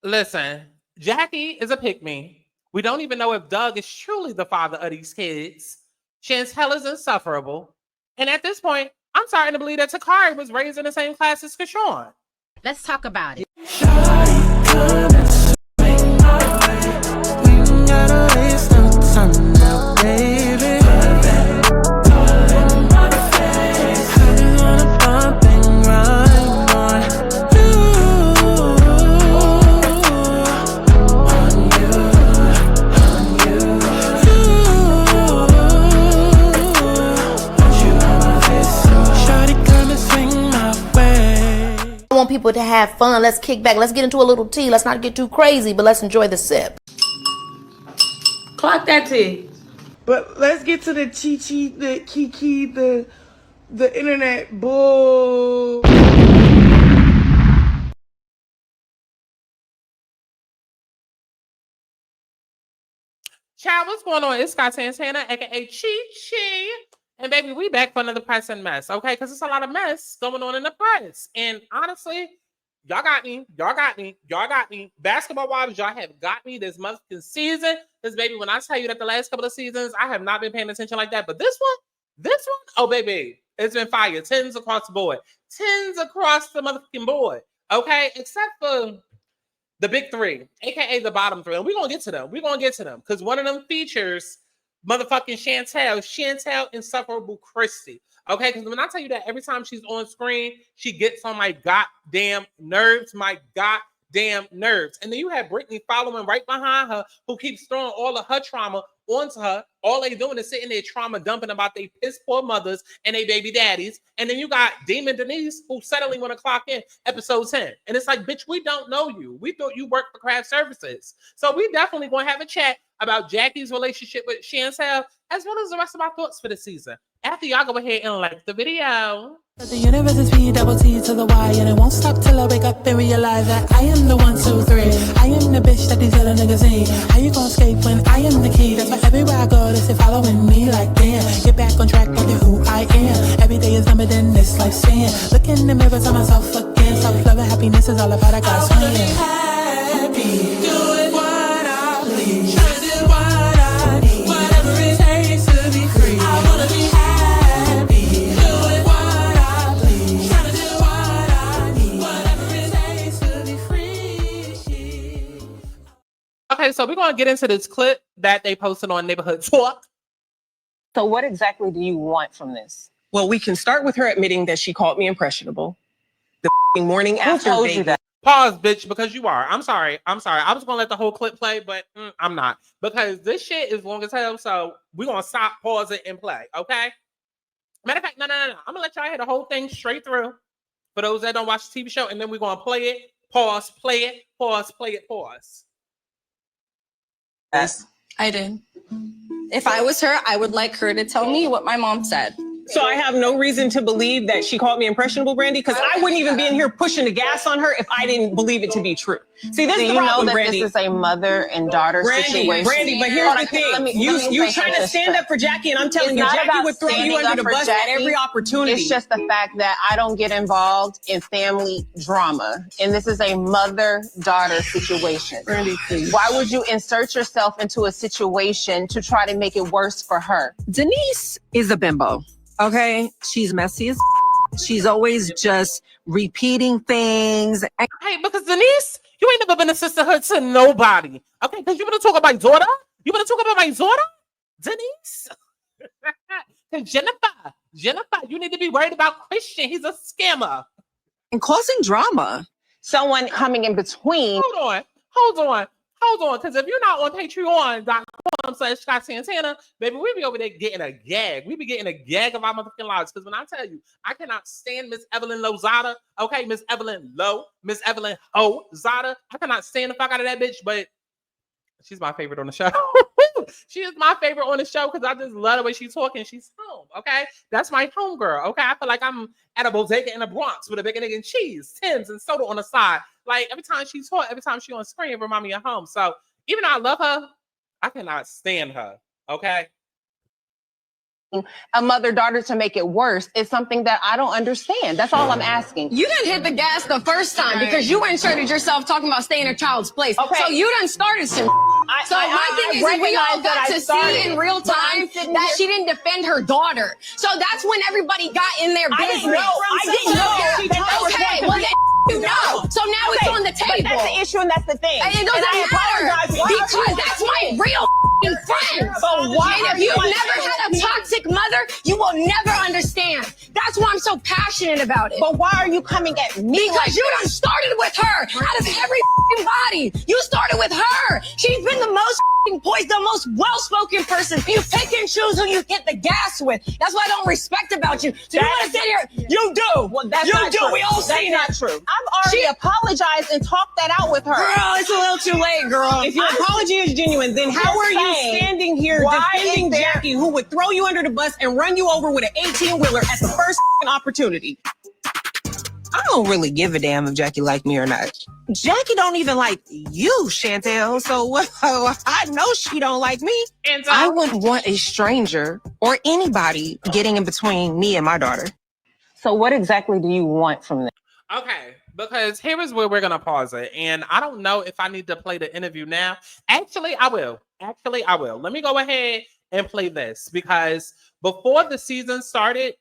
Listen, Jackie is a pick-me. We don't even know if Doug is truly the father of these kids. Chantel is insufferable. And at this point, I'm starting to believe that Takari was raised in the same class as Kashawn. Let's talk about it. Want people to have fun. Let's kick back. Let's get into a little tea. Let's not get too crazy, but let's enjoy the sip. Clock that tea. But let's get to the chi-chi, the kiki, the internet bull. Child, what's going on? It's Scott Santana, aka Chi-Chi. And baby, we back for another press and mess, okay? Because there's a lot of mess going on in the press. And honestly, y'all got me. Y'all got me. Y'all got me. Basketball wives, y'all have got me this motherfucking season. Because baby, when I tell you that the last couple of seasons, I have not been paying attention like that. But this one, oh baby, it's been fire. 10s across the board. 10s across the motherfucking board. Okay? Except for the big three, aka the bottom three. And we're gonna get to them. We're gonna get to them. Because one of them features motherfucking Chantel insufferable Christie. Okay, because when I tell you that every time she's on screen, she gets on my goddamn nerves, And then you have Brittany following right behind her, who keeps throwing all of her trauma onto her. All they doing is sitting there trauma dumping about their piss poor mothers and their baby daddies. And then you got Demon Denise, who suddenly want to clock in episode 10. And it's like, bitch, we don't know you. We thought you worked for craft services. So we definitely going to have a chat about Jackie's relationship with Chantel, as well as the rest of my thoughts for the season. After y'all go ahead and like the video. The universe is P double T to the Y, and it won't stop till I wake up and realize that I am the 1, 2, 3. I am the bitch that these other niggas ain't. How you gon' escape when I am the key? That's why everywhere I go, they say following me like damn. Get back on track, look at who I am. Every day is numbered in this lifespan. Look in the mirror, tell myself again. Self-love and happiness is all about a God's plan. I wanna be happy, doing what I please. Trying to do what I need, whatever it takes to be free. I wanna be happy, doing what I please. Trying to do what I need, whatever it takes to be free. Okay, so we're going to get into this clip that they posted on Neighborhood Talk. So what exactly do you want from this? Well, we can start with her admitting that she called me impressionable. The morning after. Who told you that? Pause, bitch, because you are. I'm sorry. I was going to let the whole clip play, but I'm not. Because this shit is long as hell, so we're going to stop, pause it, and play, okay? Matter of fact, no. I'm going to let y'all hear the whole thing straight through for those that don't watch the TV show, and then we're going to play it, pause, play it, pause, play it, pause. Yes. I did. If I was her, I would like her to tell me what my mom said. So I have no reason to believe that she called me impressionable, Brandy, because I wouldn't even be in here pushing the gas on her if I didn't believe it to be true. See, this is the problem, that Brandy. This is a mother and daughter situation. Brandy, but here's the thing. You're trying to stand up for Jackie, and I'm telling you, Jackie would throw you under the bus at every opportunity. It's just the fact that I don't get involved in family drama. And this is a mother-daughter situation. Brandy, please. Why would you insert yourself into a situation to try to make it worse for her? Denise is a bimbo. Okay, she's messy as she's always just repeating things. Hey, because Denise, you ain't never been a sisterhood to nobody. Okay, because you want to talk about my daughter? You want to talk about my daughter? Denise? Jennifer, you need to be worried about Christian. He's a scammer. And causing drama. Someone coming in between. Hold on. Because if you're not on patreon.com/Scott Santana, baby, we be over there getting a gag. We be getting a gag of our motherfucking lives. Because when I tell you, I cannot stand Miss Evelyn Lozada. Okay, Miss Evelyn Zada. I cannot stand the fuck out of that bitch, but she's my favorite on the show. She is my favorite on the show because I just love the way she's talking. She's home, okay? That's my home girl, okay? I feel like I'm at a bodega in the Bronx with a bacon, egg, and cheese, Tims, and soda on the side. Like, every time she talks, every time she's on screen, it reminds me of home. So, even though I love her, I cannot stand her, okay? a mother-daughter to make it worse is something that I don't understand. That's all I'm asking. You didn't hit the gas the first time because you inserted yourself talking about staying in a child's place. Okay. So you done started some. So my thing is we all got to see in real time that she didn't defend her daughter. So that's when everybody got in their business. I didn't know. Okay, well then you know. So now it's on the table. But that's the issue and that's the thing. And it doesn't matter because that's my real friend. But why and if you've never had a toxic mother, you will never understand. That's why I'm so passionate about it. But why are you coming at me? Because you done started with her. Out of every body, you started with her. She's been the most poised, the most well-spoken person. You pick and choose who you get the gas with. That's what I don't respect about you. So you want to sit here? You do. Well, that's you not do. True. We all that's seen not it. true. I've already apologized and talked that out with her. Girl, it's a little too late, girl. If your apology is genuine, then how are you standing here defending Jackie, who would throw you under the bus and run you over with an 18-wheeler at the first opportunity? I don't really give a damn if Jackie like me or not. Jackie don't even like you, Chantel. So I know she don't like me. And I wouldn't want a stranger or anybody getting in between me and my daughter. So what exactly do you want from them? Okay, because here is where we're gonna pause it, and I don't know if I need to play the interview now. Actually, I will. Let me go ahead and play this because before the season started,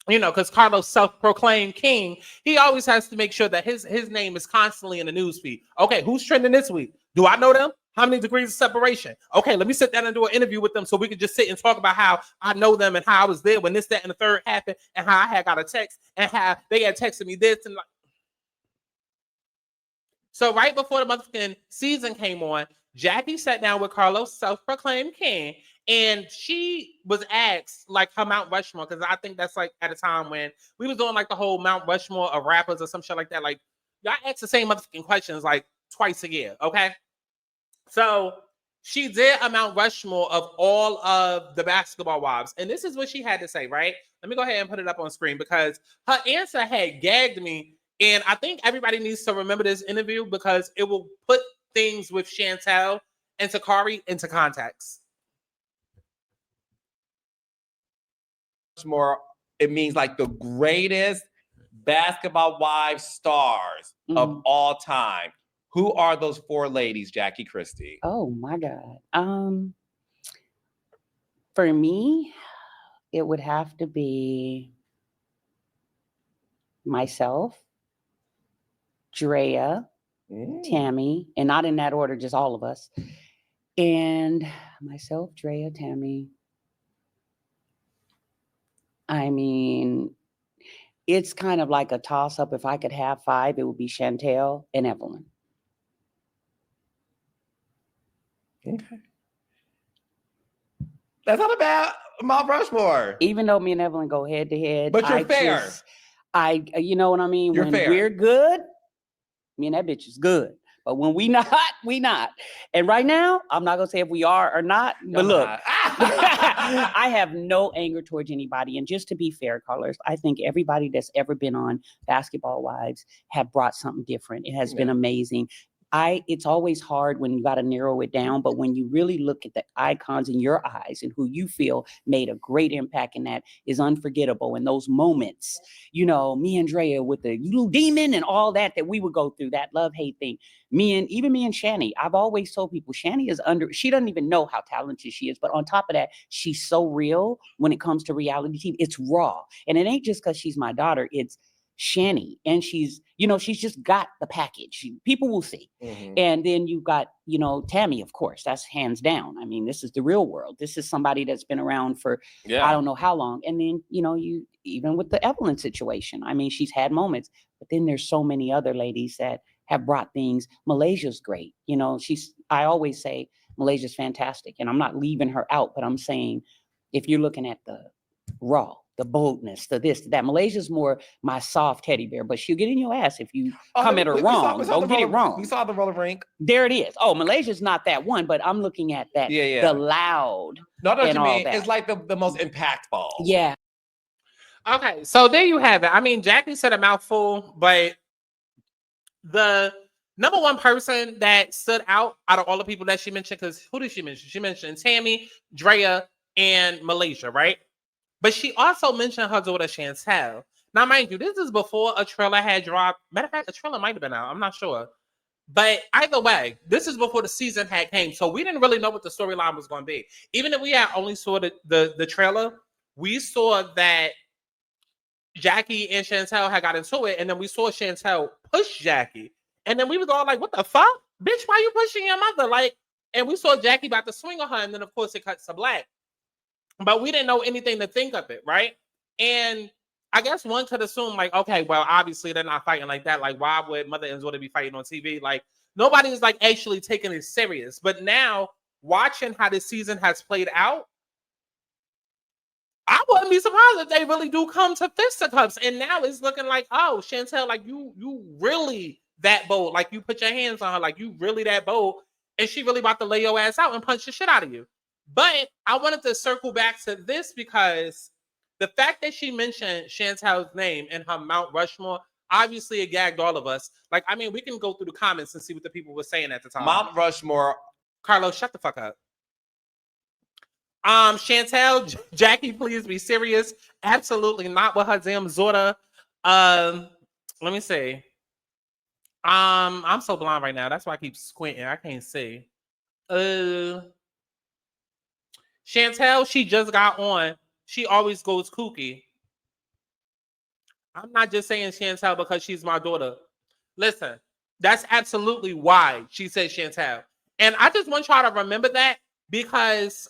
you know, because Carlos self-proclaimed king, he always has to make sure that his name is constantly in the newsfeed. Okay, who's trending this week? Do I know them? How many degrees of separation? Okay, let me sit down and do an interview with them so we can just sit and talk about how I know them and how I was there when this, that, and the third happened, and how I had got a text and how they had texted me this and like. So right before the motherfucking season came on, Jackie sat down with Carlos, self-proclaimed king, and she was asked like her Mount Rushmore, because I think that's like at a time when we was doing like the whole Mount Rushmore of rappers or some shit like that. Like y'all ask the same motherfucking questions like twice a year, okay? So she did a Mount Rushmore of all of the basketball wives, and this is what she had to say, right? Let me go ahead and put it up on screen because her answer had gagged me, and I think everybody needs to remember this interview because it will put things with Chantel and Takari into context. More, it means like the greatest basketball wives stars of all time. Who are those four ladies, Jackie Christie? Oh my God. For me, it would have to be myself, Drea, Tammy, and not in that order, just all of us. And myself, Drea, Tammy. I mean, it's kind of like a toss-up. If I could have five, it would be Chantel and Evelyn. Okay. That's not a bad Mount Rushmore. Even though me and Evelyn go head to head. But you're fair. You know what I mean? You're when fair. We're good, me and that bitch is good. But when we not, we not. And right now, I'm not going to say if we are or not. But look, I have no anger towards anybody. And just to be fair, Carlos, I think everybody that's ever been on Basketball Wives have brought something different. It has been amazing. It's always hard when you got to narrow it down, but when you really look at the icons in your eyes and who you feel made a great impact in that is unforgettable. And those moments, you know, me and Drea with the little demon and all that we would go through, that love-hate thing. Me and Shani, I've always told people Shani is she doesn't even know how talented she is. But on top of that, she's so real when it comes to reality TV. It's raw. And it ain't just because she's my daughter. It's Shani, and she's just got the package. People will see. And then you've got, Tammy, of course, that's hands down. I mean, this is the real world. This is somebody that's been around for I don't know how long. And then, you even with the Evelyn situation, I mean, she's had moments, but then there's so many other ladies that have brought things. Malaysia's great. I always say Malaysia's fantastic, and I'm not leaving her out, but I'm saying if you're looking at the raw, the boldness, the this, that. Malaysia's more my soft teddy bear, but she'll get in your ass if you come at her wrong. Don't get it wrong. We saw the roller rink. There it is. Oh, Malaysia's not that one, but I'm looking at that. The loud. No, what you mean. It's like the most impactful. Yeah. Okay, so there you have it. I mean, Jackie said a mouthful, but the number one person that stood out of all the people that she mentioned, because who did she mention? She mentioned Tammy, Drea, and Malaysia, right? But she also mentioned her daughter Chantel. Now, mind you, this is before a trailer had dropped. Matter of fact, a trailer might have been out. I'm not sure. But either way, this is before the season had came. So we didn't really know what the storyline was going to be. Even if we had only saw the trailer, we saw that Jackie and Chantel had got into it. And then we saw Chantel push Jackie. And then we was all like, what the fuck? Bitch, why you pushing your mother? Like, and we saw Jackie about to swing on her. And then, of course, it cuts to black. But we didn't know anything to think of it, right? And I guess one could assume, like, okay, well, obviously they're not fighting like that. Like, why would mother and daughter be fighting on TV? Like, nobody's like actually taking it serious. But now, watching how this season has played out, I wouldn't be surprised if they really do come to fisticuffs. And now it's looking like, oh, Chantel, like you really that bold. Like you put your hands on her, like you really that bold, and she really about to lay your ass out and punch the shit out of you. But I wanted to circle back to this because the fact that she mentioned Chantel's name in her Mount Rushmore, obviously it gagged all of us. Like, I mean, we can go through the comments and see what the people were saying at the time. Mount Rushmore. Carlos, shut the fuck up. Chantel, Jackie, please be serious. Absolutely not with her damn Zora. Let me see. I'm so blind right now. That's why I keep squinting. I can't see. Chantel, she just got on. She always goes kooky. I'm not just saying Chantel because she's my daughter. Listen, that's absolutely why she said Chantel. And I just want y'all to remember that because,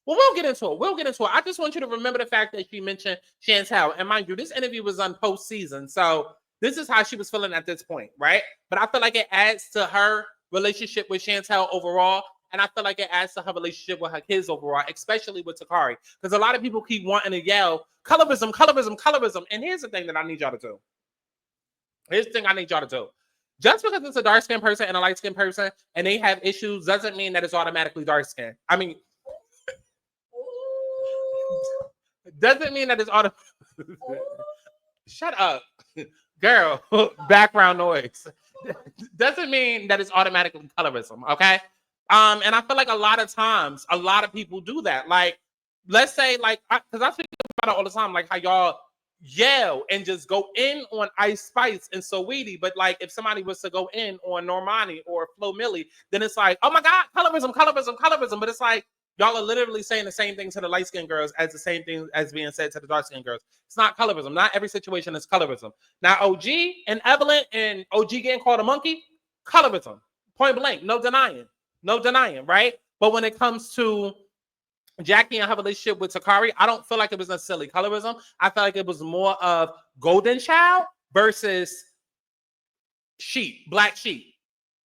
well, we'll get into it. We'll get into it. I just want you to remember the fact that she mentioned Chantel. And mind you, this interview was on post-season. So this is how she was feeling at this point, right? But I feel like it adds to her relationship with Chantel overall. And I feel like it adds to her relationship with her kids overall, especially with Takari. Because a lot of people keep wanting to yell, colorism, colorism, colorism. And here's the thing that I need y'all to do. Here's the thing I need y'all to do. Just because it's a dark-skinned person and a light-skinned person and they have issues doesn't mean that it's automatically dark-skinned. I mean, doesn't mean that it's automatically... Shut up. Girl, background noise. Doesn't mean that it's automatically colorism, okay? And I feel like a lot of times, a lot of people do that. Like, let's say, like, because I speak about it all the time, like how y'all yell and just go in on Ice Spice and Saweetie. But like, if somebody was to go in on Normani or Flo Milli, then it's like, oh my God, colorism, colorism, colorism. But it's like, y'all are literally saying the same thing to the light-skinned girls as the same thing as being said to the dark-skinned girls. It's not colorism. Not every situation is colorism. Now, OG and Evelyn and OG getting called a monkey, colorism. Point blank, no denying. No denying, right? But when it comes to Jackie and her relationship with Takari, I don't feel like it was necessarily colorism. I felt like it was more of golden child versus sheep, black sheep.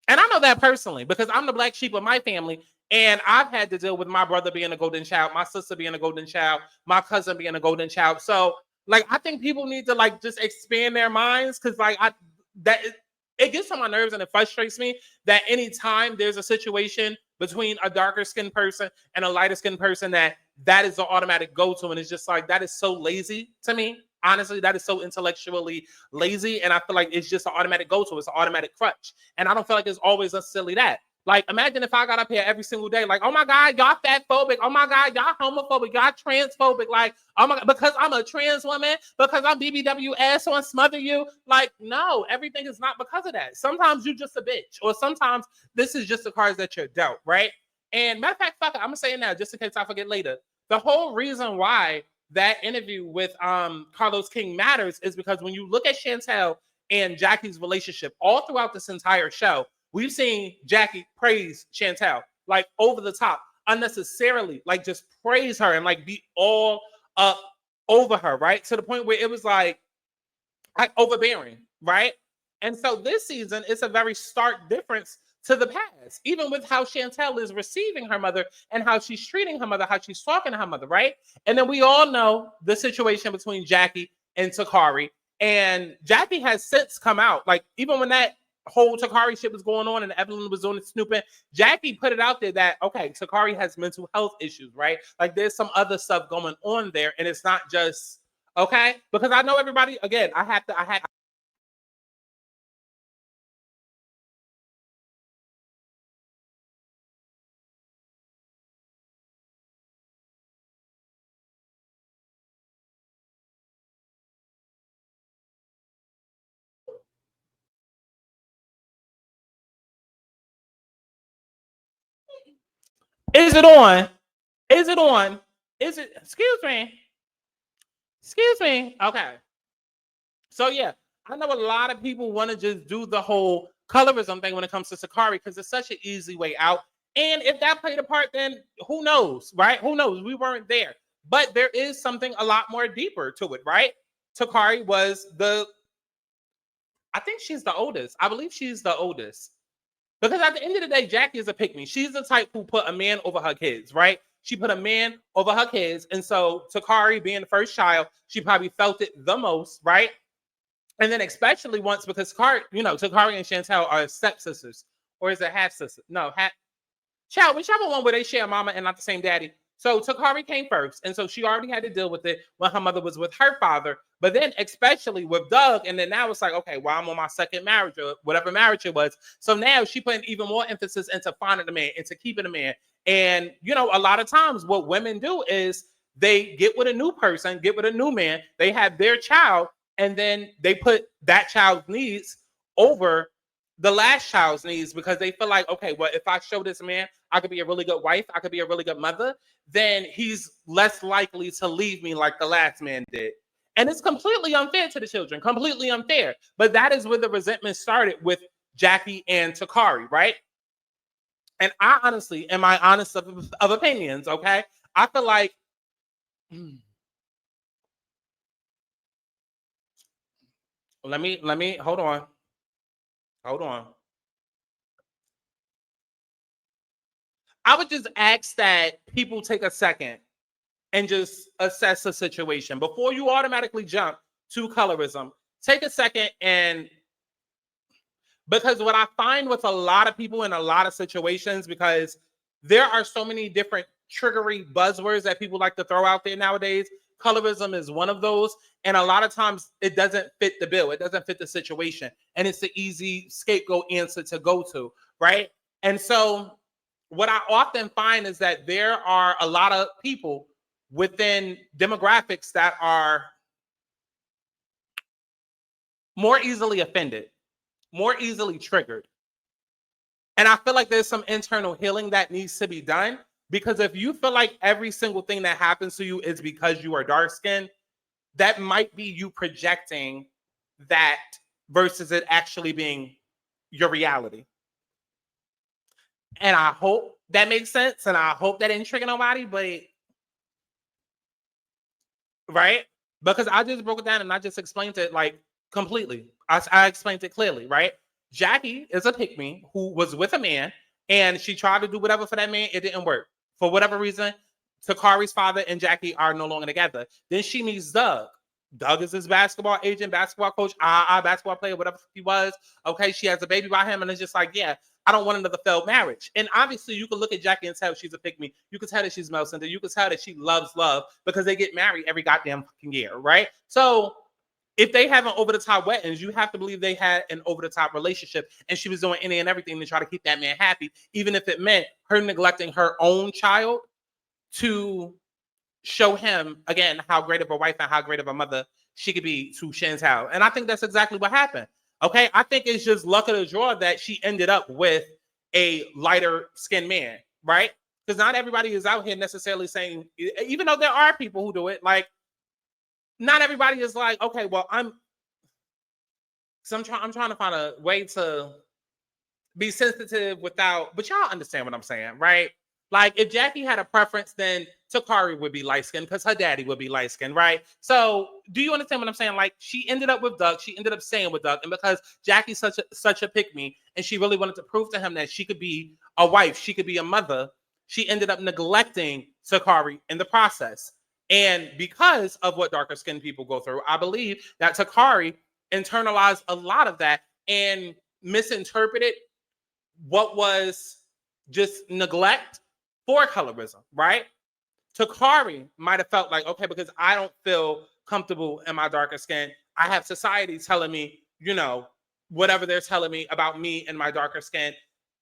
And I know that personally because I'm the black sheep of my family. And I've had to deal with my brother being a golden child, my sister being a golden child, my cousin being a golden child. So, like, I think people need to, like, just expand their minds because, like, it gets on my nerves and it frustrates me that anytime there's a situation between a darker skinned person and a lighter skinned person that is the automatic go-to. And it's just like, that is so lazy to me. Honestly, that is so intellectually lazy. And I feel like it's just an automatic go-to. It's an automatic crutch. And I don't feel like it's always necessarily that. Like, imagine if I got up here every single day, like, oh my God, y'all fat phobic. Oh my God, y'all homophobic. Y'all transphobic. Like, oh my God, because I'm a trans woman, because I'm BBWS on Smother You. Like, no, everything is not because of that. Sometimes you just a bitch, or sometimes this is just the cards that you're dealt, right? And matter of fact, fuck it, I'm gonna say it now, just in case I forget later. The whole reason why that interview with Carlos King matters is because when you look at Chantel and Jackie's relationship all throughout this entire show, we've seen Jackie praise Chantel, like over the top, unnecessarily, like just praise her and like be all up over her, right? To the point where it was like overbearing, right? And so this season, it's a very stark difference to the past, even with how Chantel is receiving her mother and how she's treating her mother, how she's talking to her mother, right? And then we all know the situation between Jackie and Takari. And Jackie has since come out, like even when that whole Takari shit was going on and Evelyn was doing it snooping, Jackie put it out there that, okay, Takari has mental health issues, right? Like there's some other stuff going on there and it's not just, okay? Because I know everybody, again, I had Is it on? Is it on? Is it? Excuse me. Excuse me. Okay. So yeah, I know a lot of people want to just do the whole colorism thing when it comes to Sakari because it's such an easy way out. And if that played a part, then who knows, right? Who knows? We weren't there. But there is something a lot more deeper to it, right? Sakari was I think she's the oldest. I believe she's the oldest. Because at the end of the day, Jackie is a pick-me. She's the type who put a man over her kids, right? She put a man over her kids. And so Sakari being the first child, she probably felt it the most, right? And then especially once, because Sakari and Chantel are stepsisters. Or is it half-sister? No, child, whichever one where they share a mama and not the same daddy. So Sakari came first. And so she already had to deal with it when her mother was with her father. But then especially with Doug, and then now it's like, okay, well, I'm on my second marriage or whatever marriage it was. So now she putting even more emphasis into finding a man, into keeping a man. And, a lot of times what women do is they get with a new person, get with a new man, they have their child, and then they put that child's needs over the last child's needs because they feel like, okay, well, if I show this man I could be a really good wife, I could be a really good mother, then he's less likely to leave me like the last man did. And it's completely unfair to the children, completely unfair. But that is where the resentment started with Jackie and Sakari, right? And I honestly, in my honest of opinions, okay, I feel like let me hold on. I would just ask that people take a second and just assess the situation before you automatically jump to colorism. Take a second because what I find with a lot of people in a lot of situations, because there are so many different triggery buzzwords that people like to throw out there nowadays. Colorism is one of those. And a lot of times it doesn't fit the bill. It doesn't fit the situation. And it's the easy scapegoat answer to go to, right? And so what I often find is that there are a lot of people within demographics that are more easily offended, more easily triggered. And I feel like there's some internal healing that needs to be done, because if you feel like every single thing that happens to you is because you are dark skinned, that might be you projecting that versus it actually being your reality. And I hope that makes sense. And I hope that didn't trigger nobody, but right? Because I just broke it down and I just explained it like completely. I explained it clearly, right? Jackie is a pick-me who was with a man and she tried to do whatever for that man. It didn't work. For whatever reason, Sakari's father and Jackie are no longer together. Then she meets Doug. Doug is his basketball agent, basketball coach, basketball player, whatever he was. Okay, she has a baby by him and it's just like, yeah, I don't want another failed marriage. And obviously you can look at Jackie and tell she's a pick-me. You can tell that she's Mel Center. You can tell that she loves love because they get married every goddamn fucking year, right? So if they have an over-the-top weddings, you have to believe they had an over-the-top relationship and she was doing any and everything to try to keep that man happy, even if it meant her neglecting her own child to show him, again, how great of a wife and how great of a mother she could be to Chantel. And I think that's exactly what happened. Okay, I think it's just luck of the draw that she ended up with a lighter skinned man, right? Because not everybody is out here necessarily saying, even though there are people who do it, like, not everybody is like, okay, well, I'm trying to find a way to be sensitive without, but y'all understand what I'm saying, right? Like, if Jackie had a preference, then Sakari would be light-skinned because her daddy would be light-skinned, right? So do you understand what I'm saying? Like, she ended up with Doug. She ended up staying with Doug. And because Jackie's such a pick-me, and she really wanted to prove to him that she could be a wife, she could be a mother, she ended up neglecting Sakari in the process. And because of what darker-skinned people go through, I believe that Sakari internalized a lot of that and misinterpreted what was just neglect for colorism, right? Sakari might have felt like, okay, because I don't feel comfortable in my darker skin, I have society telling me, whatever they're telling me about me and my darker skin.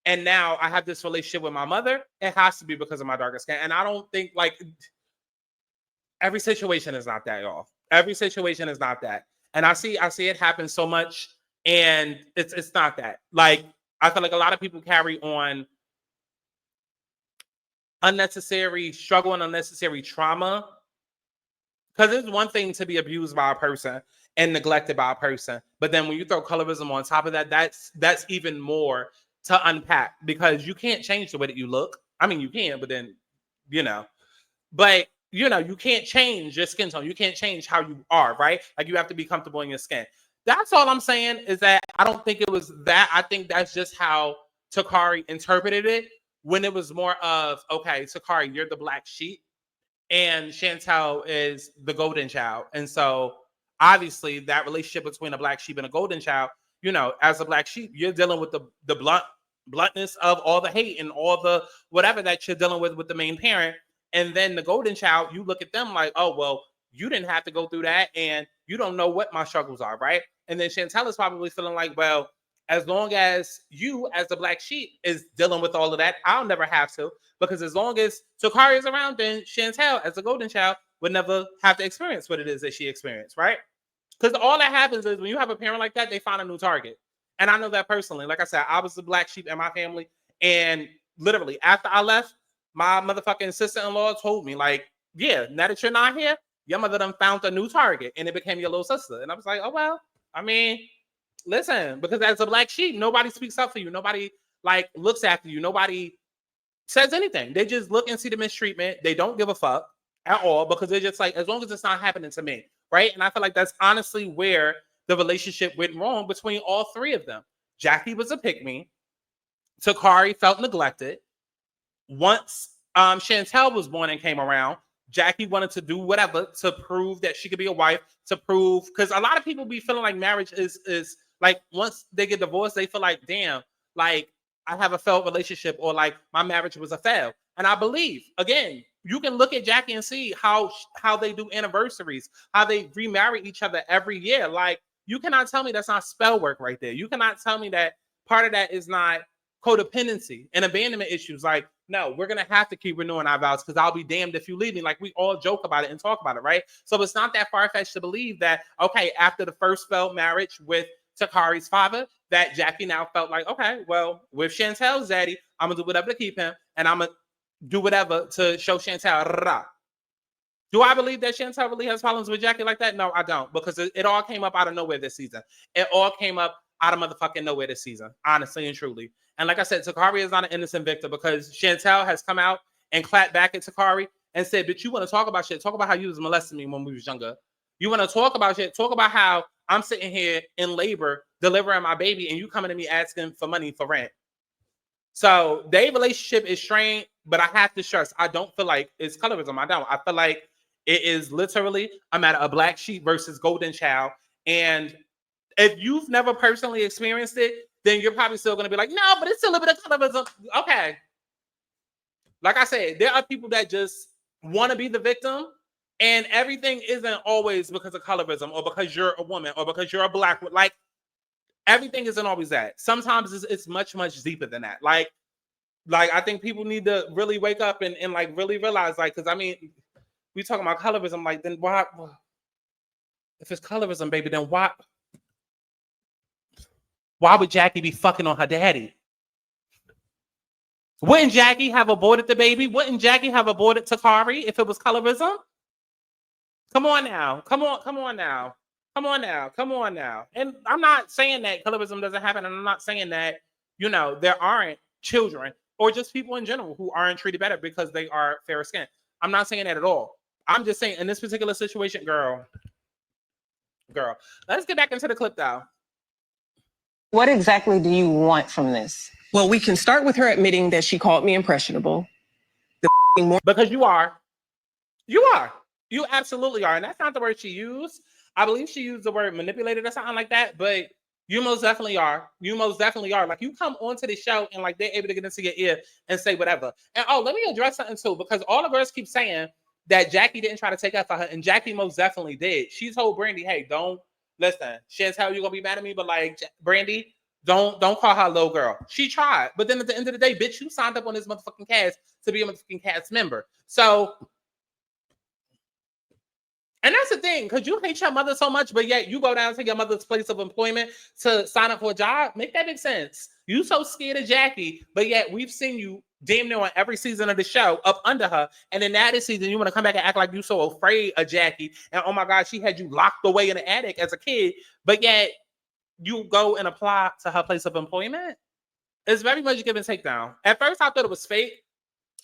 And now I have this relationship with my mother. It has to be because of my darker skin. And I don't think, like, every situation is not that, y'all. Every situation is not that. And I see it happen so much, and it's not that. Like, I feel like a lot of people carry on unnecessary struggle and unnecessary trauma. Because it's one thing to be abused by a person and neglected by a person, but then when you throw colorism on top of that, that's even more to unpack, because you can't change the way that you look. I mean, you can, but then, but you can't change your skin tone. You can't change how you are, right? Like, you have to be comfortable in your skin. That's all I'm saying, is that I don't think it was that. I think that's just how Takari interpreted it, when it was more of, okay, Takari, you're the black sheep, and Chantel is the golden child. And so obviously that relationship between a black sheep and a golden child, as a black sheep, you're dealing with the bluntness of all the hate and all the whatever that you're dealing with the main parent. And then the golden child, you look at them like, oh, well, you didn't have to go through that, and you don't know what my struggles are, right? And then Chantel is probably feeling like, well, as long as you, as the black sheep, is dealing with all of that, I'll never have to. Because as long as Takari is around, then Chantel, as a golden child, would never have to experience what it is that she experienced, right? Because all that happens is when you have a parent like that, they find a new target. And I know that personally. Like I said, I was the black sheep in my family. And literally, after I left, my motherfucking sister-in-law told me, like, yeah, now that you're not here, your mother done found a new target, and it became your little sister. And I was like, oh, well, I mean, listen, because as a black sheep, nobody speaks up for you. Nobody, like, looks after you. Nobody says anything. They just look and see the mistreatment. They don't give a fuck at all, because they're just like, as long as it's not happening to me, right? And I feel like that's honestly where the relationship went wrong between all three of them. Jackie was a pick-me. Takari felt neglected. Once Chantel was born and came around, Jackie wanted to do whatever to prove that she could be a wife, to prove, because a lot of people be feeling like marriage is like, once they get divorced, they feel like, damn, like, I have a failed relationship, or like my marriage was a fail. And I believe, again, you can look at Jackie and see how they do anniversaries, how they remarry each other every year. Like, you cannot tell me that's not spell work right there. You cannot tell me that part of that is not codependency and abandonment issues. Like, no, we're going to have to keep renewing our vows, because I'll be damned if you leave me. Like, we all joke about it and talk about it, right? So it's not that far-fetched to believe that, okay, after the first failed marriage with Takari's father, that Jackie now felt like, okay, well, with Chantel's daddy, I'm going to do whatever to keep him, and I'm going to do whatever to show Chantel. Do I believe that Chantel really has problems with Jackie like that? No, I don't, because it all came up out of nowhere this season. It all came up out of motherfucking nowhere this season, honestly and truly. And like I said, Takari is not an innocent victim, because Chantel has come out and clapped back at Takari and said, bitch, you want to talk about shit? Talk about how you was molesting me when we was younger. You want to talk about shit? Talk about how I'm sitting here in labor delivering my baby, and you coming to me asking for money for rent. So their relationship is strained, but I have to stress, I don't feel like it's colorism. I don't. I feel like it is literally a matter of black sheep versus golden child. And if you've never personally experienced it, then you're probably still going to be like, no, but it's still a bit of colorism. Okay. Like I said, there are people that just want to be the victim, and everything isn't always because of colorism, or because you're a woman, or because you're a black woman. Like, everything isn't always that. Sometimes it's much, much deeper than that. Like I think people need to really wake up and like really realize, like, because I mean, we talking about colorism, like, then why, if it's colorism, baby, then why would Jackie be fucking on her daddy? Wouldn't Jackie have aborted the baby? Wouldn't Jackie have aborted Takari if it was colorism? Come on now. Come on now. And I'm not saying that colorism doesn't happen, and I'm not saying that, there aren't children or just people in general who aren't treated better because they are fairer skinned. I'm not saying that at all. I'm just saying, in this particular situation, girl, let's get back into the clip though. What exactly do you want from this? Well, we can start with her admitting that she called me impressionable. Because you are. You absolutely are. And that's not the word she used. I believe she used the word manipulated or something like that. But you most definitely are. Like, you come onto the show and like they're able to get into your ear and say whatever. And let me address something too, because all the girls keep saying that Jackie didn't try to take up for her, and Jackie most definitely did. She told Brandy, hey, don't listen. Chantel, you're gonna be mad at me, but like, Brandy, don't call her a little girl. She tried, but then at the end of the day, bitch, you signed up on this motherfucking cast to be a motherfucking cast member. So, and that's the thing, because you hate your mother so much, but yet you go down to your mother's place of employment to sign up for a job. Make that make sense. You so scared of Jackie, but yet we've seen you damn near on every season of the show up under her. And then now this season, you want to come back and act like you so afraid of Jackie. And oh my God, she had you locked away in the attic as a kid, but yet you go and apply to her place of employment. It's very much a give and take down. At first, I thought it was fake,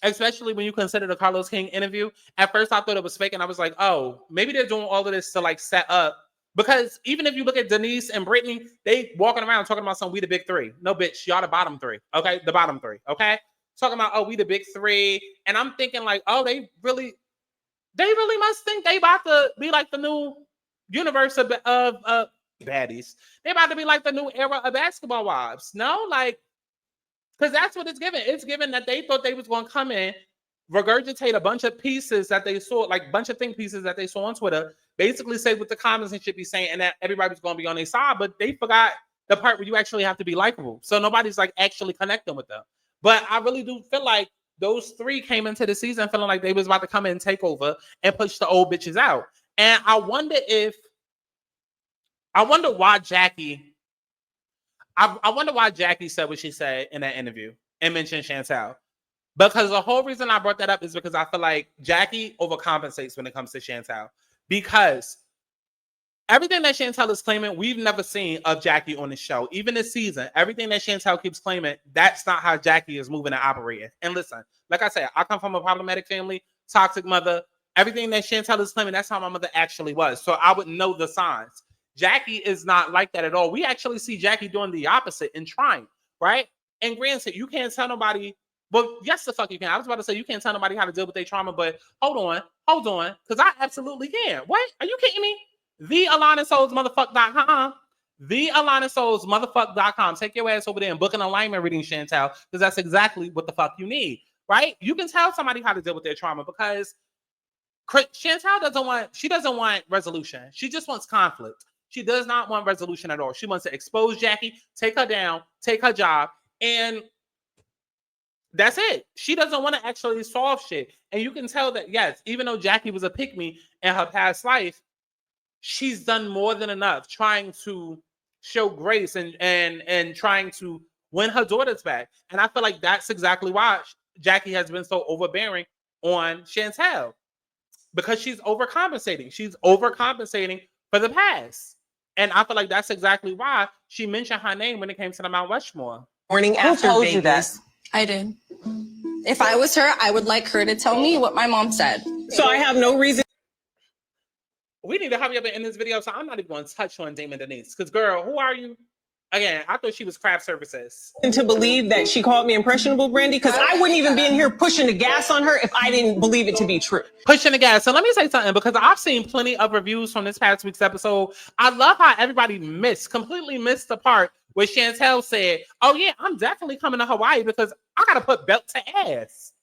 especially when you consider the Carlos King interview. At first, I thought it was fake, and I was like, oh, maybe they're doing all of this to like set up. Because even if you look at Denise and Brittany, they walking around talking about we the big three. No, bitch, y'all the bottom three. Okay, the bottom three. Okay, talking about we the big three, and I'm thinking like, oh, they really must think they about to be like the new universe of baddies. They about to be like the new era of basketball wives. No, like, because that's what it's given. It's given that they thought they was going to come in, regurgitate a bunch of pieces that they saw, like bunch of think pieces that they saw on Twitter, basically say what the comments and shit be saying, and that everybody was going to be on their side, but they forgot the part where you actually have to be likable. So nobody's like actually connecting with them. But I really do feel like those three came into the season feeling like they was about to come in and take over and push the old bitches out. And I wonder why Jackie said what she said in that interview and mentioned Chantel. Because the whole reason I brought that up is because I feel like Jackie overcompensates when it comes to Chantel. Because everything that Chantel is claiming, we've never seen of Jackie on the show. Even this season, everything that Chantel keeps claiming, that's not how Jackie is moving and operating. And listen, like I said, I come from a problematic family, toxic mother. Everything that Chantel is claiming, that's how my mother actually was. So I would know the signs. Jackie is not like that at all. We actually see Jackie doing the opposite and trying, right? And granted, you can't tell nobody. Well, yes, the fuck you can. I was about to say you can't tell nobody how to deal with their trauma, but hold on, because I absolutely can. What? Are you kidding me? TheAlanaSoulsMotherfuck.com. TheAlanaSoulsMotherfuck.com. Take your ass over there and book an alignment reading, Chantel, because that's exactly what the fuck you need, right? You can tell somebody how to deal with their trauma because Chantel doesn't want resolution. She just wants conflict. She does not want resolution at all. She wants to expose Jackie, take her down, take her job, and that's it. She doesn't want to actually solve shit. And you can tell that, yes, even though Jackie was a pick-me in her past life, she's done more than enough trying to show grace and trying to win her daughters back. And I feel like that's exactly why Jackie has been so overbearing on Chantel. Because she's overcompensating. She's overcompensating for the past. And I feel like that's exactly why she mentioned her name when it came to the Mount Rushmore. Morning after told Vegas. you that? I did. If I was her, I would like her to tell me what my mom said. So I have no reason. We need to hurry up and end this video, so I'm not even going to touch on Damon Denise. Because, girl, who are you? Again, I thought she was craft services. To believe that she called me impressionable, Brandy, because I wouldn't even be in here pushing the gas on her if I didn't believe it to be true. Pushing the gas. So let me say something, because I've seen plenty of reviews from this past week's episode. I love how everybody completely missed the part where Chantel said, oh yeah, I'm definitely coming to Hawaii because I got to put belt to ass.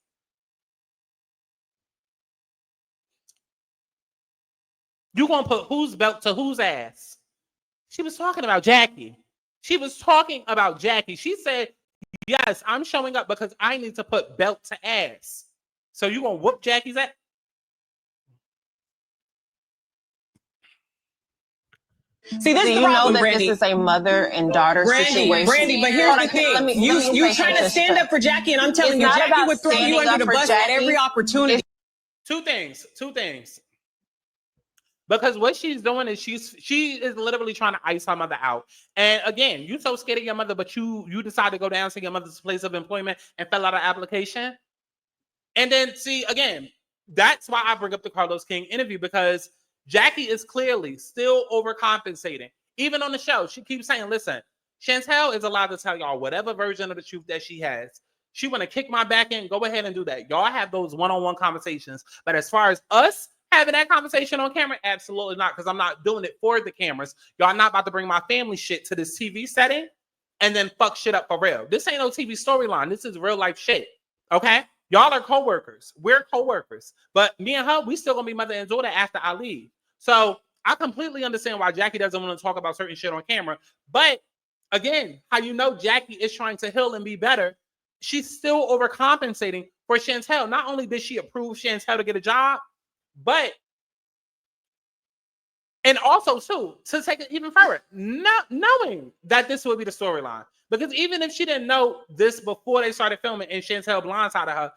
You going to put whose belt to whose ass? She was talking about Jackie. She was talking about Jackie. She said, yes, I'm showing up because I need to put belt to ass. So you going to whoop Jackie's ass? See, this is the problem, Brandy. This is a mother and daughter situation. Brandy, but here's the thing. You trying to stand up for Jackie, and I'm telling you, Jackie would throw you under the bus at every opportunity. Two things. Because what she's doing is she is literally trying to ice her mother out. And again, you so scared of your mother, but you decide to go down to your mother's place of employment and fill out an application. And then see, again, that's why I bring up the Carlos King interview, because Jackie is clearly still overcompensating. Even on the show, she keeps saying, listen, Chantel is allowed to tell y'all whatever version of the truth that she has. She want to kick my back in, go ahead and do that. Y'all have those one-on-one conversations. But as far as us having that conversation on camera, absolutely not, because I'm not doing it for the cameras. Y'all not about to bring my family shit to this TV setting and then fuck shit up for real. This ain't no TV storyline. This is real life shit, okay? Y'all are co-workers. We're co-workers. But me and her, we still gonna be mother and daughter after I leave. So I completely understand why Jackie doesn't want to talk about certain shit on camera. But again, how you know Jackie is trying to heal and be better, she's still overcompensating for Chantel. Not only did she approve Chantel to get a job, but, and also too, to take it even further, not knowing that this would be the storyline. Because even if she didn't know this before they started filming and Chantel blindsided her,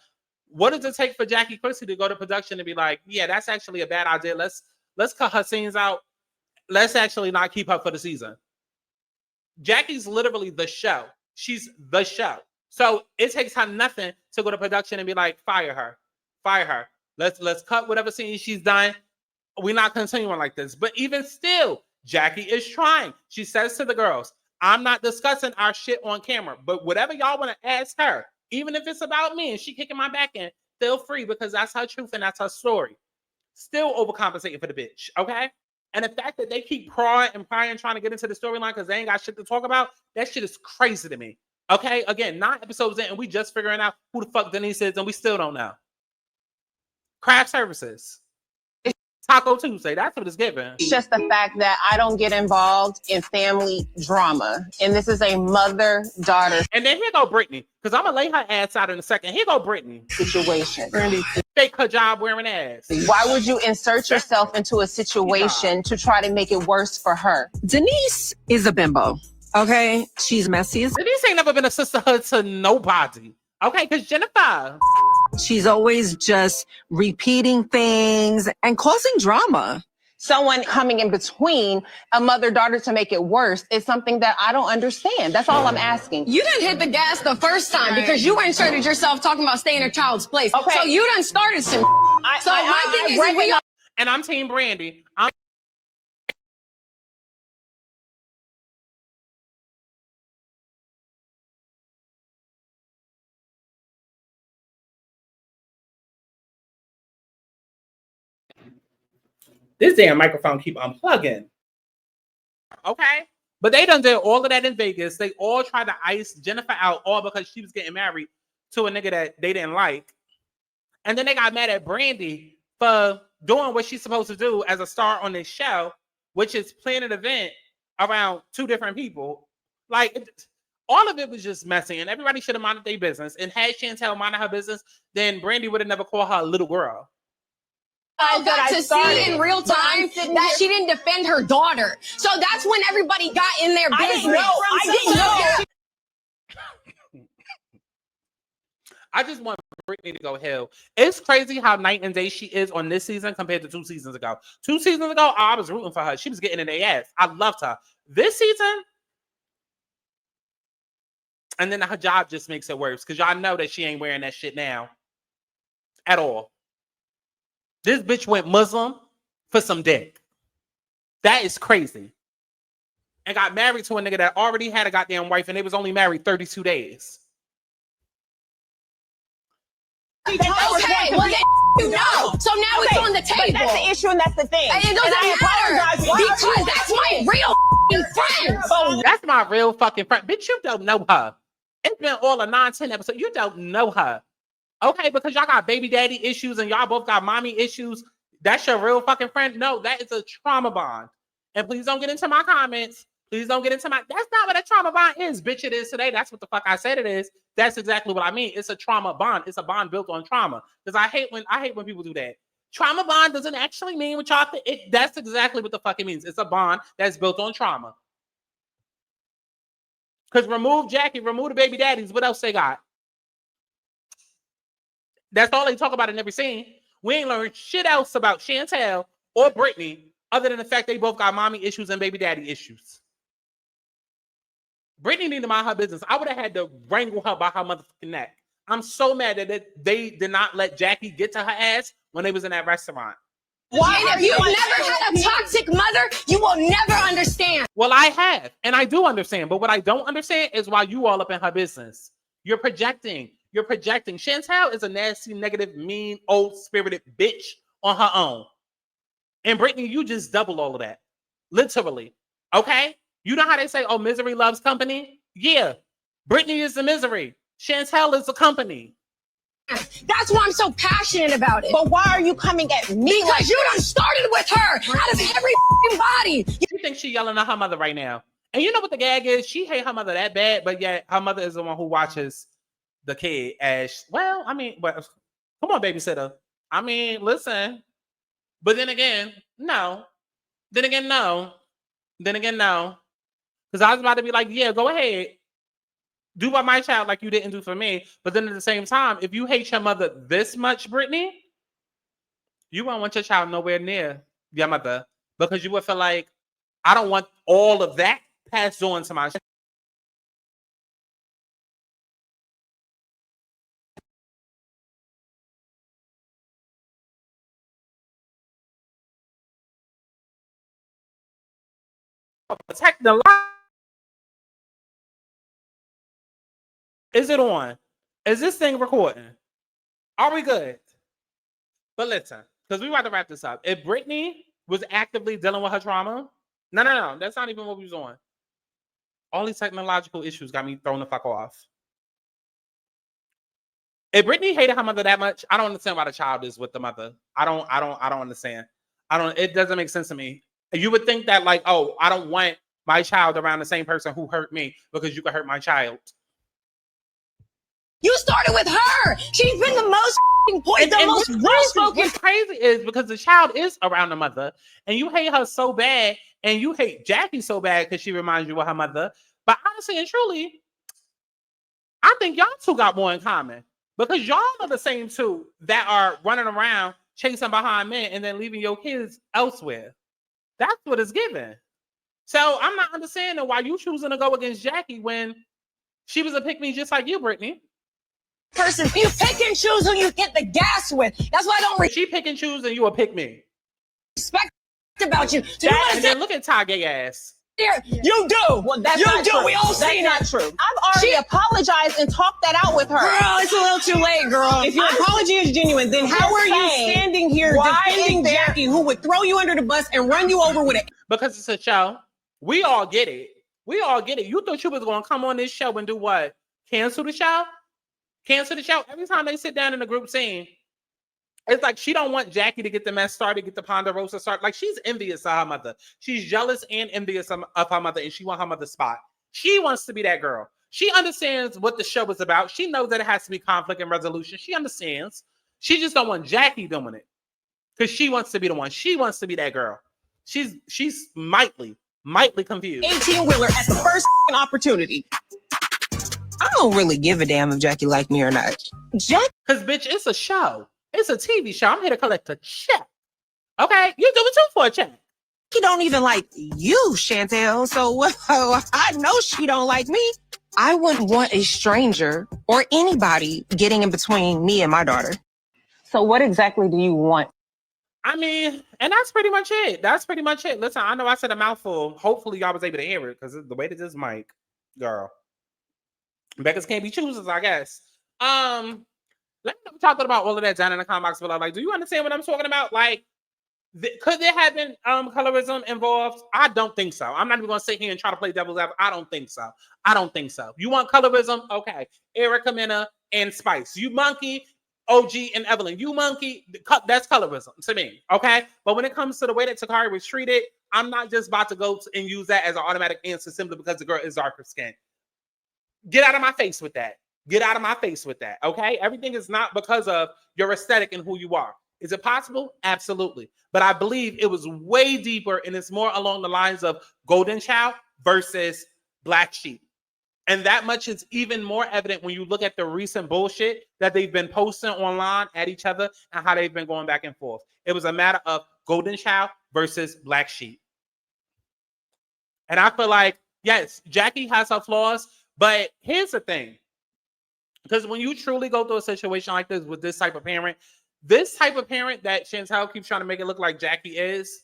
what does it take for Jackie Christie to go to production and be like, yeah, that's actually a bad idea. Let's cut her scenes out. Let's actually not keep her for the season. Jackie's literally the show. She's the show. So it takes her nothing to go to production and be like, fire her. Fire her. Let's cut whatever scene she's done. We're not continuing like this. But even still, Jackie is trying. She says to the girls, I'm not discussing our shit on camera, but whatever y'all want to ask her, even if it's about me and she kicking my back in, feel free, because that's her truth and that's her story. Still overcompensating for the bitch, okay? And the fact that they keep prying trying to get into the storyline because they ain't got shit to talk about, that shit is crazy to me. Okay, again, 9 episodes in and we just figuring out who the fuck Denise is and we still don't know. Craft services. Taco Tuesday, that's what it's giving. It's just the fact that I don't get involved in family drama. And this is a mother-daughter And then here go Brittany, because I'm going to lay her ass out in a second. Here go Brittany. situation. Fake hijab wearing ass. Why would you insert yourself into a situation to try to make it worse for her? Denise is a bimbo. Okay, she's messy as Denise ain't never been a sisterhood to nobody. Okay, because Jennifer. she's always just repeating things and causing drama. Someone coming in between a mother-daughter to make it worse is something that I don't understand. That's all I'm asking. You didn't hit the gas the first time because you inserted yourself talking about staying in a child's place. Okay. So you done started some. My thing is, if we And I'm Team Brandy. This damn microphone keep unplugging. Okay. But they done did all of that in Vegas. They all tried to ice Jennifer out all because she was getting married to a nigga that they didn't like. And then they got mad at Brandy for doing what she's supposed to do as a star on this show, which is plan an event around 2 different people. Like, all of it was just messy, and everybody should have minded their business. And had Chantel minded her business, then Brandy would have never called her a little girl. I got to see in real time that she didn't defend her daughter. So that's when everybody got in their business. I didn't know. I just want Brittany to go hell. It's crazy how night and day she is on this season compared to 2 seasons ago. 2 seasons ago, I was rooting for her. She was getting in their ass. I loved her. This season, and then her job just makes it worse because y'all know that she ain't wearing that shit now at all. This bitch went Muslim for some dick. That is crazy. And got married to a nigga that already had a goddamn wife and they was only married 32 days. Okay, well then you know. So now it's on the table. But that's the issue and that's the thing. And it doesn't matter because that's my real friend. Oh, that's my real fucking friend. Bitch, you don't know her. It's been all a 9-10 episode. You don't know her. Okay, because y'all got baby daddy issues and y'all both got mommy issues. That's your real fucking friend? No, that is a trauma bond. And please don't get into my comments. Please don't get into my... That's not what a trauma bond is. Bitch, it is today. That's what the fuck I said it is. That's exactly what I mean. It's a trauma bond. It's a bond built on trauma. Because I hate when people do that. Trauma bond doesn't actually mean what y'all think. That's exactly what the fuck it means. It's a bond that's built on trauma. Because remove Jackie, remove the baby daddies. What else they got? That's all they talk about in every scene. We ain't learned shit else about Chantel or Brittany other than the fact they both got mommy issues and baby daddy issues. Brittany needed to mind her business. I would have had to wrangle her by her motherfucking neck. I'm so mad that they did not let Jackie get to her ass when they was in that restaurant. Why? And if you've never had a toxic mother, you will never understand. Well, I have, and I do understand. But what I don't understand is why you all up in her business. You're projecting. You're projecting. Chantel is a nasty, negative, mean, old-spirited bitch on her own. And Brittany, you just double all of that. Literally. Okay? You know how they say, oh, misery loves company? Yeah. Brittany is the misery. Chantel is the company. That's why I'm so passionate about it. But why are you coming at me? Because like you done started with her out of every body. You think she yelling at her mother right now? And you know what the gag is? She hate her mother that bad, but yet her mother is the one who watches the kid as well. I mean, but come on, babysitter. I mean, listen. But then again, no. Then again, no. Then again, no. Because I was about to be like, yeah, go ahead. Do by my child like you didn't do for me. But then at the same time, if you hate your mother this much, Brittany, you won't want your child nowhere near your mother because you would feel like, I don't want all of that passed on to my child. Protect the life. Is it on? Is this thing recording? Are we good? But listen, because we about to wrap this up. If Brittany was actively dealing with her trauma, no, that's not even what we was on. All these technological issues got me thrown the fuck off. If Brittany hated her mother that much, I don't understand why the child is with the mother. I don't understand. It doesn't make sense to me. You would think that like, oh, I don't want my child around the same person who hurt me because you could hurt my child. You started with her. She's been the most poison, the most well-spoken. What's crazy is because the child is around the mother, and you hate her so bad, and you hate Jackie so bad because she reminds you of her mother. But honestly and truly, I think y'all two got more in common because y'all are the same two that are running around chasing behind men and then leaving your kids elsewhere. That's what it's given. So I'm not understanding why you choosing to go against Jackie when she was a pick-me just like you, Brittany. Person, you pick and choose who you hit the gas with. That's why I don't She pick and choose and you a pick-me. Respect about you. And then look at Ty gay ass. You do. Well, that's you not do. true. We all That's seen not it. true. I've already apologized and talked that out with her. Girl, it's a little too late, girl. If your apology is genuine, then how are you standing here defending Jackie, who would throw you under the bus and run you over with it? Because it's a show. We all get it. We all get it. You thought you was going to come on this show and do what? Cancel the show? Cancel the show. Every time they sit down in the group scene, it's like she don't want Jackie to get the mess started, get the Ponderosa started. Like she's envious of her mother. She's jealous and envious of her mother, and she wants her mother's spot. She wants to be that girl. She understands what the show is about. She knows that it has to be conflict and resolution. She understands. She just don't want Jackie doing it because she wants to be the one. She wants to be that girl. She's mightily confused. 18-wheeler at the first opportunity. I don't really give a damn if Jackie like me or not. Because, bitch, it's a show. It's a TV show. I'm here to collect a check. Okay? You do it too for a check. She don't even like you, Chantel. So I know she don't like me. I wouldn't want a stranger or anybody getting in between me and my daughter. So what exactly do you want? I mean, and that's pretty much it. That's pretty much it. Listen, I know I said a mouthful. Hopefully y'all was able to hear it because the way that this mic, girl. Beggars can't be choosers, I guess. Let me know talking about all of that down in the comment box below. Like, do you understand what I'm talking about? Like, could there have been colorism involved? I don't think so. I'm not even gonna sit here and try to play devil's advocate. I don't think so. I don't think so. You want colorism? Okay. Erica Mena and Spice. You monkey, OG and Evelyn. You monkey, that's colorism to me. Okay. But when it comes to the way that Takari was treated, I'm not just about to go and use that as an automatic answer simply because the girl is darker skinned. Get out of my face with that. Get out of my face with that. Okay. Everything is not because of your aesthetic and who you are. Is it possible? Absolutely. But I believe it was way deeper and it's more along the lines of Golden Child versus Black Sheep. And that much is even more evident when you look at the recent bullshit that they've been posting online at each other and how they've been going back and forth. It was a matter of Golden Child versus Black Sheep. And I feel like, yes, Jackie has her flaws, but here's the thing. Because when you truly go through a situation like this with this type of parent that Chantel keeps trying to make it look like Jackie is,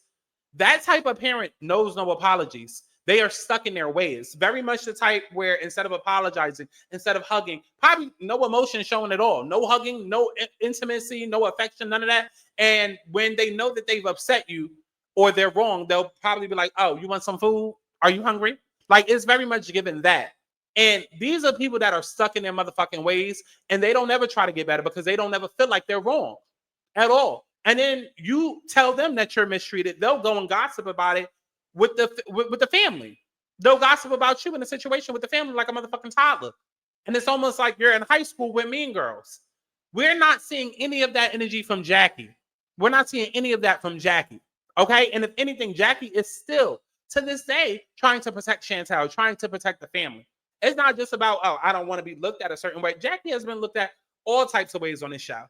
that type of parent knows no apologies. They are stuck in their ways. Very much the type where instead of apologizing, instead of hugging, probably no emotion shown at all. No hugging, no intimacy, no affection, none of that. And when they know that they've upset you or they're wrong, they'll probably be like, oh, you want some food? Are you hungry? Like, it's very much given that. And these are people that are stuck in their motherfucking ways and they don't ever try to get better because they don't ever feel like they're wrong at all. And then you tell them that you're mistreated. They'll go and gossip about it with the family. They'll gossip about you in a situation with the family like a motherfucking toddler. And it's almost like you're in high school with Mean Girls. We're not seeing any of that energy from Jackie. We're not seeing any of that from Jackie. Okay? And if anything, Jackie is still, to this day, trying to protect Chantel, trying to protect the family. It's not just about, oh, I don't want to be looked at a certain way. Jackie has been looked at all types of ways on this show.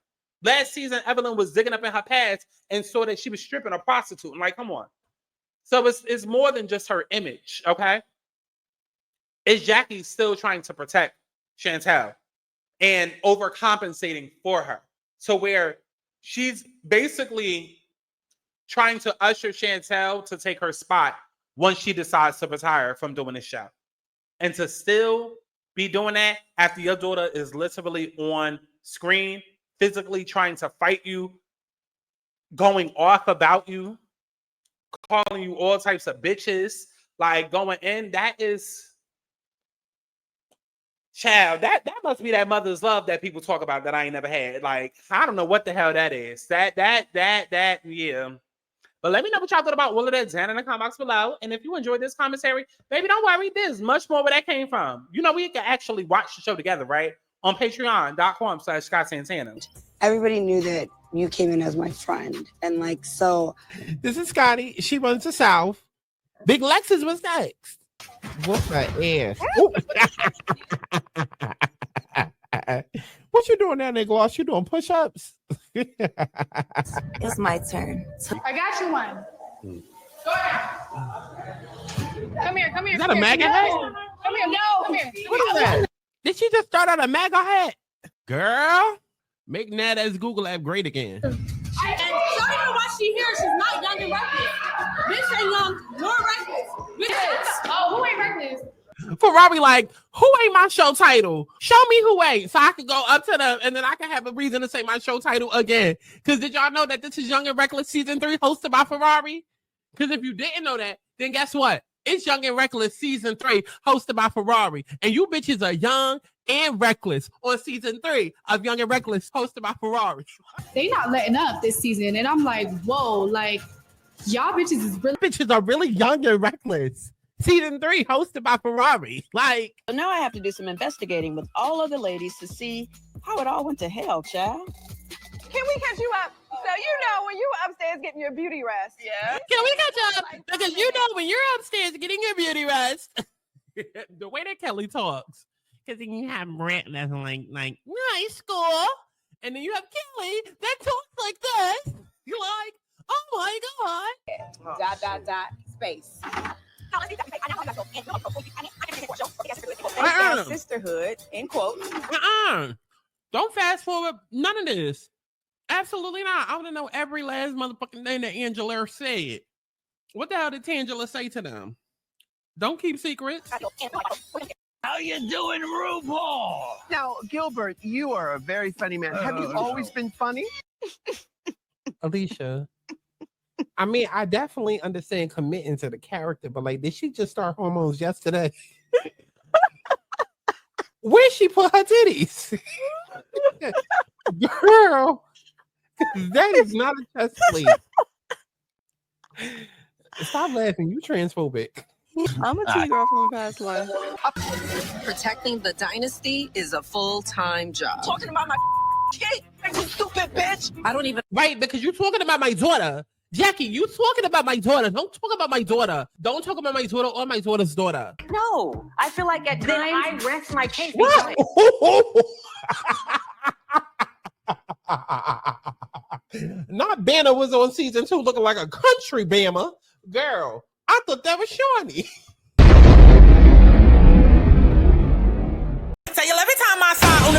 Last season, Evelyn was digging up in her past and saw that she was stripping a prostitute. I'm like, come on. So it's more than just her image, okay? Is Jackie still trying to protect Chantel and overcompensating for her? So where she's basically trying to usher Chantel to take her spot once she decides to retire from doing this show. And to still be doing that after your daughter is literally on screen, physically trying to fight you, going off about you, calling you all types of bitches, like going in, that is... Child, that must be that mother's love that people talk about that I ain't never had. Like, I don't know what the hell that is. That, yeah. But let me know what y'all thought about all of that down in the comment box below. And if you enjoyed this commentary, baby, don't worry. There's much more where that came from. You know, we can actually watch the show together, right? On patreon.com/Santana. Everybody knew that you came in as my friend. And like, so. This is Scotty. She runs the South. Big Lexus was next. Whoop my ass. What you doing down there, Gloss? You doing push-ups? It's my turn. I got you one. Go ahead. Come here. Is that a MAGA hat? Come here. No. Come here. What is that? Did she just start out a MAGA hat? Girl, make that as Google app great again. And show her why she here. She's not young and reckless. Bitch ain't young nor reckless. Oh, who ain't reckless? Ferrari, like, who ain't my show title? Show me who ain't, so I can go up to them, and then I can have a reason to say my show title again. Because did y'all know that this is Young and Reckless Season 3 hosted by Ferrari? Because if you didn't know that, then guess what? It's Young and Reckless Season 3 hosted by Ferrari. And you bitches are young and reckless on Season 3 of Young and Reckless hosted by Ferrari. They not letting up this season, and I'm like, whoa, like, y'all bitches is really... Bitches are really young and reckless. Season 3 hosted by Ferrari. Like, so now I have to do some investigating with all of the ladies to see how it all went to hell, child. Can we catch you up? So you know when you were upstairs getting your beauty rest. Yeah. Can we catch up? Because you know when you're upstairs getting your beauty rest. The way that Kelly talks. Because then you have Brent that's like nice school. And then you have Kelly that talks like this. You're like, oh my God. ... Space. Sisterhood, in quotes. Don't fast forward none of this. Absolutely not. I want to know every last motherfucking thing that Angela said. What the hell did Tangela say to them? Don't keep secrets. How you doing, RuPaul? Now, Gilbert, you are a very funny man. Have you always been funny? Alicia, I mean, I definitely understand committing to the character, but like, did she just start hormones yesterday? Where she put her titties? Girl, that is not a chest plate. Stop laughing, you transphobic. I'm a T-girl from the past life. Protecting the dynasty is a full-time job. Talking about my kid, you stupid bitch. I don't even... Right, because you're talking about my daughter. Jackie, you talking about my daughter. Don't talk about my daughter. Don't talk about my daughter or my daughter's daughter. No, I feel like at times I rest my case. Not Banner was on Season 2 looking like a country Bama. Girl, I thought that was Shawnee. Tell you every time I saw on